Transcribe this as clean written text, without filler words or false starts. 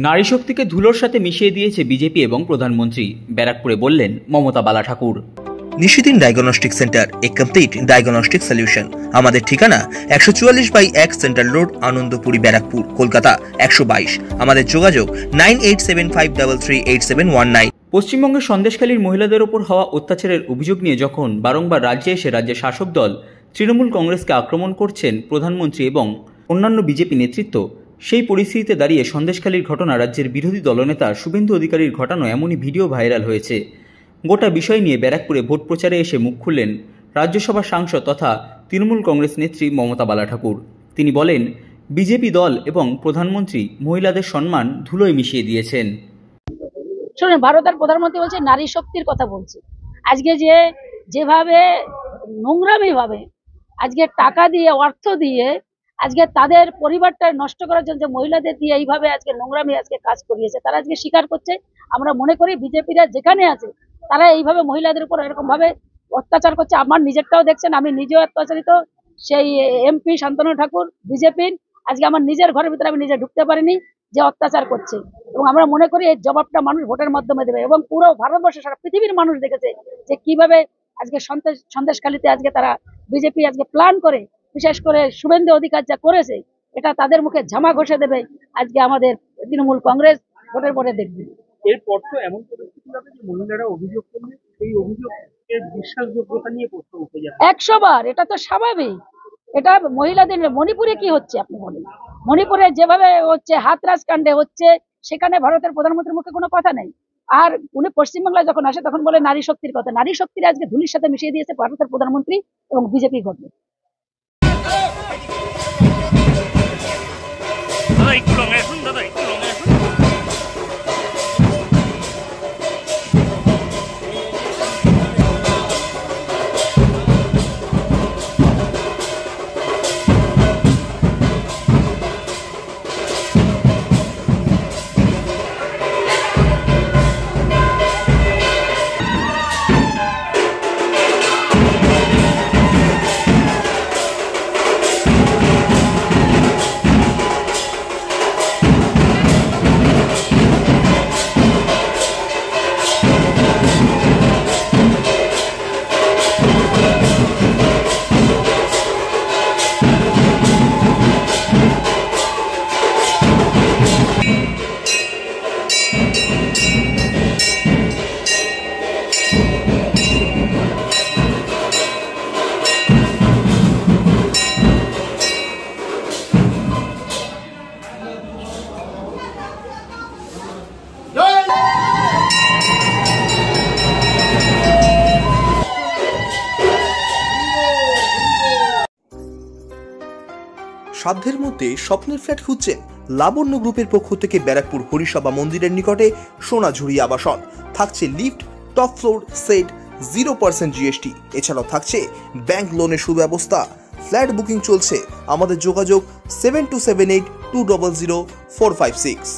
নারী শক্তিকে ধুলোর সাথে মিশিয়ে দিয়েছে বিজেপি এবং প্রধানমন্ত্রী, ব্যারাকপুরে বললেন মমতা বালা ঠাকুর। নিশিদিন ডায়াগনস্টিক সেন্টার, এ কমপ্লিট ডায়াগনস্টিক সলিউশন। আমাদের ঠিকানা 144/1 সেন্ট্রাল রোড, আনন্দপুরি, ব্যারাকপুর, কলকাতা 122। আমাদের যোগাযোগ 9875338719। পশ্চিমবঙ্গের সন্দেশখালীর মহিলাদের ওপর হওয়া অত্যাচারের অভিযোগ নিয়ে যখন বারংবার রাজ্যে এসে রাজ্যের শাসক দল তৃণমূল কংগ্রেসকে আক্রমণ করছেন প্রধানমন্ত্রী এবং অন্যান্য বিজেপি নেতৃত্ব, সেই পরিস্থিতিতে দাঁড়িয়ে সন্দেশখালীর ঘটনা রাজ্যের বিরোধী দলনেতা শুভেন্দু অধিকারীর ঘটানো এমনই ভিডিও ভাইরাল হয়েছে। গোটা বিষয় নিয়ে ব্যারাকপুরে ভোট প্রচারে এসে মুখ খুললেন রাজ্যসভার সাংসদ তথা তৃণমূল কংগ্রেস নেত্রী মমতা বালা ঠাকুর। তিনি বলেন, বিজেপি দল এবং প্রধানমন্ত্রী মহিলাদের সম্মান ধুলোয় মিশিয়ে দিয়েছেন। শুনুন, ভারতের প্রধানমন্ত্রী বলছে নারী শক্তির কথা বলছে। আজকে যেভাবে নোংরামি ভাবে আজকে টাকা দিয়ে, অর্থ দিয়ে আজকে তাদের পরিবারটা নষ্ট করার জন্য মহিলাদের দিয়ে এইভাবে আজকে নোংরামি আজকে কাজ করিয়েছে, তারা আজকে স্বীকার করছে। আমরা মনে করি বিজেপিরা যেখানে আছে তারা এইভাবে মহিলাদের উপর এরকম ভাবে অত্যাচার করছে। আমার নিজেরটাও দেখছেন, আমি নিজেও অত্যাচারিত। সেই এমপি শান্তনু ঠাকুর বিজেপির, আজকে আমার নিজের ঘরের ভিতরে আমি নিজে ঢুকতে পারিনি, যে অত্যাচার করছে। এবং আমরা মনে করি এই জবাবটা মানুষ ভোটের মাধ্যমে দেবে এবং পুরো ভারতবর্ষে সারা পৃথিবীর মানুষ দেখেছে যে কিভাবে আজকে সন্দেশখালীতে আজকে তারা বিজেপি আজকে প্ল্যান করে, বিশেষ করে শুভেন্দু অধিকার যা করেছে, এটা তাদের মুখে ঝামা ঘষে দেবে আজকে আমাদের তৃণমূল কংগ্রেস ভোটের পরে দেখবে। এরপর তো এমন পরিস্থিতি হবে যে মহিলারা অভিযোগ করলে সেই অভিযোগের বিশ্বাসযোগ্যতা নিয়ে প্রশ্ন উঠে যাবে 100 বার। এটা তো স্বাভাবিক। এটা মহিলাদের, মণিপুরে কি হচ্ছে আপনি বলেন? মণিপুরে যেভাবে হচ্ছে, হাতরাস কাণ্ডে হচ্ছে, সেখানে ভারতের প্রধানমন্ত্রীর মুখে কোনো কথা নেই। আর উনি পশ্চিমবাংলায় যখন আসে তখন বলে নারী শক্তির কথা। নারী শক্তির আজকে ধুলির সাথে মিশিয়ে দিয়েছে ভারতের প্রধানমন্ত্রী এবং বিজেপি গভর্নমেন্ট। সাধ্যের মধ্যে স্বপ্নের ফ্ল্যাট খুঁজছেন? লাবণ্য গ্রুপের পক্ষ থেকে ব্যারাকপুর হরিসভা মন্দিরের নিকটে সোনাঝুরি আবাসন। থাকছে lift, top floor, set, 0% GST। এছাড়াও থাকছে ব্যাংক লোনের সুব্যবস্থা। ফ্ল্যাট বুকিং চলছে। আমাদের যোগাযোগ 7278200456।